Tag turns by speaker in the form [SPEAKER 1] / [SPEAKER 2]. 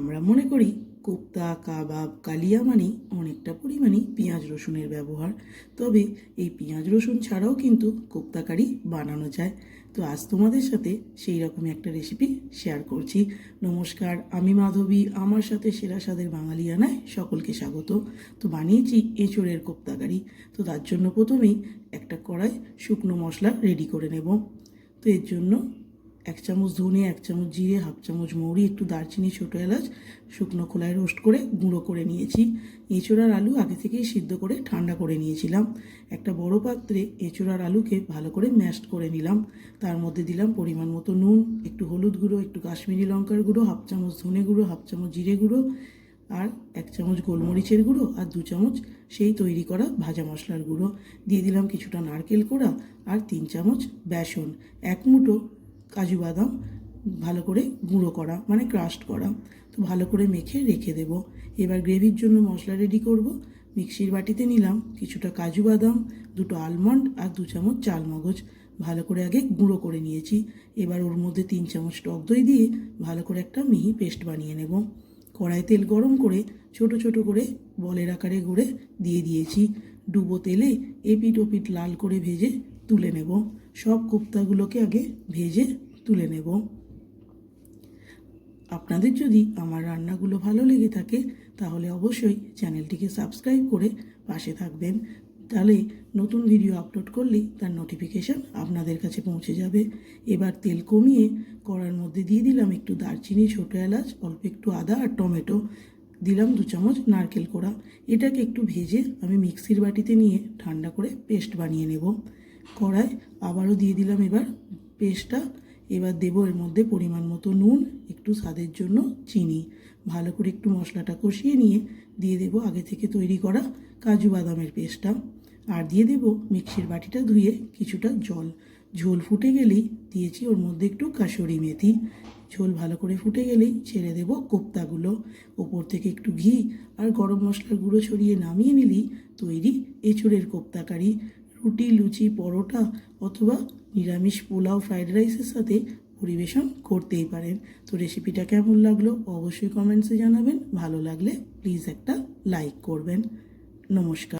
[SPEAKER 1] আমরা মনে করি কোপ্তা, কাবাব, কালিয়া মানেই অনেকটা পরিমাণে পেঁয়াজ রসুনের ব্যবহার। তবে এই পেঁয়াজ রসুন ছাড়াও কিন্তু কোপ্তা কারি বানানো যায়। তো আজ তোমাদের সাথে সেই রকমই একটা রেসিপি শেয়ার করছি। নমস্কার, আমি মাধবী। আমার সাথে সেরা স্বাদের বাঙালিয়ানায় সকলকে স্বাগত। তো বানিয়েছি এঁচোড়ের কোপ্তা কারি। তো তার জন্য প্রথমেই একটা কড়াই শুকনো মশলা রেডি করে নেব। তো এর জন্য 1 চামচ ধনে, 1 চামচ জিরে, 1/2 চামচ মৌরি, একটু দারচিনি, ছোটো এলাচ শুকনো খোলায় রোস্ট করে গুঁড়ো করে নিয়েছি। এঁচোড় আর আলু আগে থেকেই সিদ্ধ করে ঠান্ডা করে নিয়েছিলাম। একটা বড় পাত্রে এঁচোড় আর আলুকে ভালো করে ম্যাশড করে নিলাম। তার মধ্যে দিলাম পরিমাণ মতো নুন, একটু হলুদ গুঁড়ো, একটু কাশ্মীরি লঙ্কার গুঁড়ো, 1/2 চামচ ধনে গুঁড়ো, 1/2 চামচ জিরে গুঁড়ো, আর 1 চামচ গোলমরিচের গুঁড়ো, আর 2 চামচ সেই তৈরি করা ভাজা মশলার গুঁড়ো। দিয়ে দিলাম কিছুটা নারকেল কোড়া আর 3 চামচ বেসন, 1 মুঠো কাজু বাদাম ভালো করে গুঁড়ো করা মানে ক্রাস্ট করা। তো ভালো করে মেখে রেখে দেব। এবার গ্রেভির জন্য মশলা রেডি করব। মিক্সির বাটিতে নিলাম কিছুটা কাজু বাদাম, 2টো আলমন্ড আর 2 চামচ চালমগজ। ভালো করে আগে গুঁড়ো করে নিয়েছি। এবার ওর মধ্যে 3 চামচ টক দই দিয়ে ভালো করে একটা মিহি পেস্ট বানিয়ে নেব। কড়াই তেল গরম করে ছোট ছোট করে বলের আকারে গড়ে দিয়ে দিয়েছি। ডুবো তেলে এপিট ওপিট লাল করে ভেজে তুলে নেব। সব কোপ্তাগুলোকে আগে ভেজে তুলে নেব। আপনাদের যদি আমার রান্নাগুলো ভালো লেগে থাকে তাহলে অবশ্যই চ্যানেলটিকে সাবস্ক্রাইব করে পাশে থাকবেন। তাহলে নতুন ভিডিও আপলোড করলেই তার নোটিফিকেশান আপনাদের কাছে পৌঁছে যাবে। এবার তেল কমিয়ে কড়ার মধ্যে দিয়ে দিলাম একটু দারচিনি, ছোটো এলাচ, অল্প একটু আদা আর টমেটো। দিলাম 2 চামচ নারকেল কোড়া। এটাকে একটু ভেজে আমি মিক্সির বাটিতে নিয়ে ঠান্ডা করে পেস্ট বানিয়ে নেব। কড়ায় আবারও দিয়ে দিলাম এবার পেস্টটা। এবার দেবো এর মধ্যে পরিমাণ মতো নুন, একটু স্বাদের জন্য চিনি। ভালো করে একটু মশলাটা কষিয়ে নিয়ে দিয়ে দেবো আগে থেকে তৈরি করা কাজু বাদামের পেস্টটা। আর দিয়ে দেবো মিক্সির বাটিটা ধুয়ে কিছুটা জল। ঝোল ফুটে গেলেই দিয়েছি ওর মধ্যে একটু কাসুরি মেথি। ঝোল ভালো করে ফুটে গেলেই ছেড়ে দেবো কোপ্তাগুলো। ওপর থেকে একটু ঘি আর গরম মশলার গুঁড়ো ছড়িয়ে নামিয়ে নিলেই তৈরি এঁচোড়ের কোপ্তা কারি। রুটি, লুচি, পরোটা অথবা নিরামিষ পোলাও, ফ্রাইড রাইসের সাথে পরিবেশন করতেই পারেন। তো রেসিপিটা কেমন লাগলো অবশ্যই কমেন্টসে জানাবেন। ভালো লাগলে প্লিজ একটা লাইক করবেন। নমস্কার।